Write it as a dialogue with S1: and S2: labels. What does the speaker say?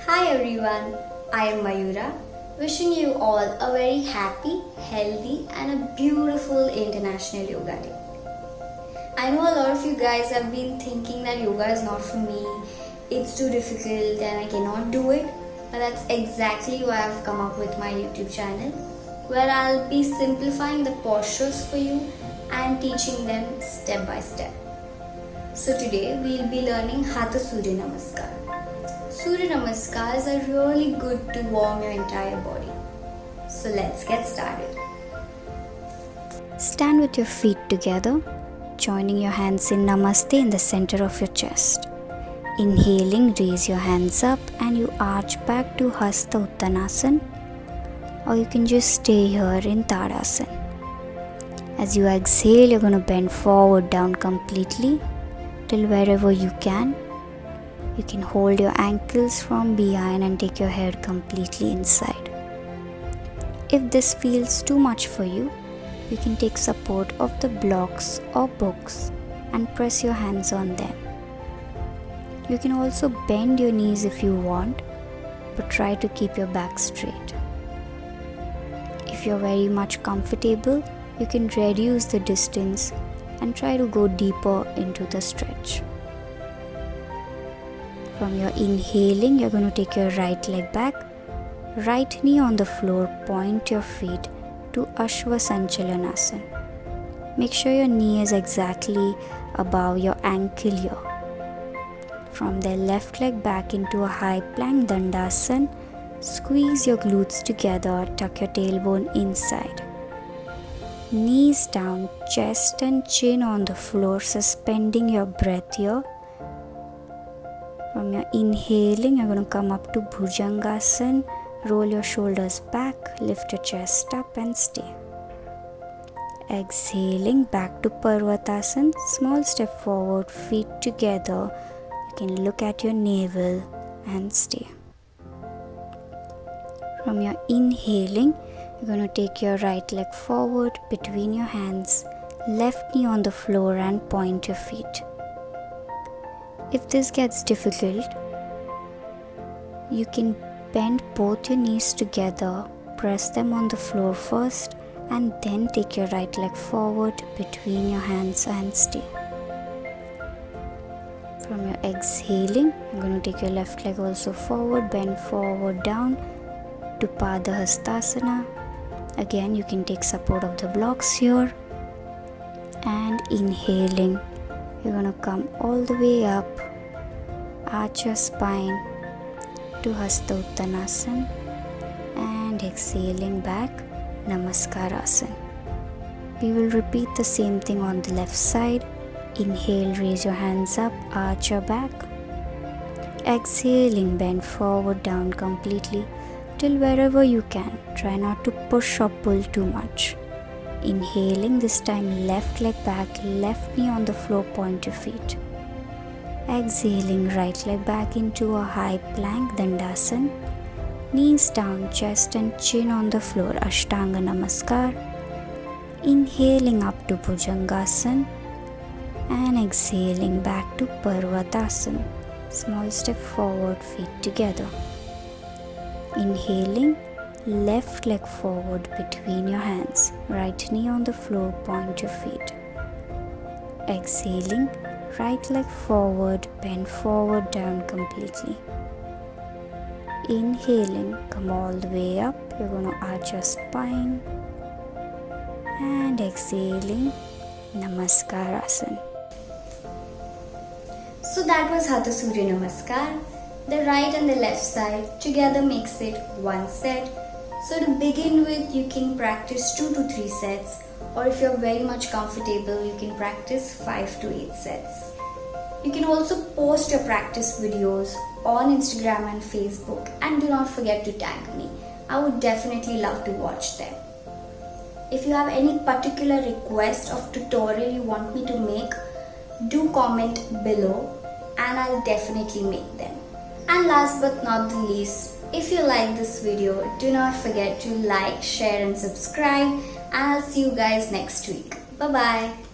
S1: Hi everyone, I am Mayura, wishing you all a very happy, healthy and a beautiful International Yoga Day. I know a lot of you guys have been thinking that yoga is not for me, it's too difficult and I cannot do it, but that's exactly why I've come up with my YouTube channel, where I'll be simplifying the postures for you and teaching them step by step. So today we'll be learning Hatha Suryanamaskar. Suryanamaskars are really good to warm your entire body. So let's get started. Stand with your feet together, joining your hands in Namaste in the center of your chest. Inhaling, raise your hands up and you arch back to Hatha Uttanasana, or you can just stay here in Tadasana. As you exhale, you're going to bend forward down completely till wherever you can. You can hold your ankles from behind and take your head completely inside. If this feels too much for you, you can take support of the blocks or books and press your hands on them. You can also bend your knees if you want, but try to keep your back straight. If you're very much comfortable, you can reduce the distance and try to go deeper into the stretch. From your inhaling, you're going to take your right leg back, right knee on the floor, point your feet to Ashwa Sanchalanasana. Make sure your knee is exactly above your ankle here. From the left leg back into a high plank Dandasana, squeeze your glutes together, tuck your tailbone inside. Knees down, chest and chin on the floor, suspending your breath here. From your inhaling, you're going to come up to Bhujangasana, roll your shoulders back, lift your chest up and stay. Exhaling, back to Parvatasana, small step forward, feet together. You can look at your navel and stay. From your inhaling, you're going to take your right leg forward between your hands, left knee on the floor and point your feet. If this gets difficult, you can bend both your knees together, press them on the floor first and then take your right leg forward between your hands and stay. From your exhaling, you're going to take your left leg also forward, bend forward down to Padahastasana. Again, you can take support of the blocks here. And inhaling, you're going to come all the way up, arch your spine to Hatha Uttanasana, and exhaling back, Namaskarasana. We will repeat the same thing on the left side. Inhale, raise your hands up, arch your back. Exhaling, bend forward down completely till wherever you can. Try not to push or pull too much. Inhaling, this time left leg back, left knee on the floor, point your feet. Exhaling, right leg back into a high plank Dandasana. Knees down, chest and chin on the floor, Ashtanga Namaskar. Inhaling up to Bhujangasana and exhaling back to Parvatasana. Small step forward, feet together. Inhaling, left leg forward between your hands, right knee on the floor, point your feet. Exhaling, right leg forward, bend forward down completely. Inhaling, come all the way up, you're going to arch your spine. And exhaling, Namaskarasana. So that was Hatha Suryanamaskar. The right and the left side together makes it one set. So to begin with, you can practice 2 to 3 sets, or if you're very much comfortable, you can practice 5 to 8 sets. You can also post your practice videos on Instagram and Facebook, and do not forget to tag me. I would definitely love to watch them. If you have any particular request of tutorial you want me to make, do comment below and I'll definitely make them. And last but not the least, if you like this video, do not forget to like, share and subscribe, and I'll see you guys next week. Bye bye.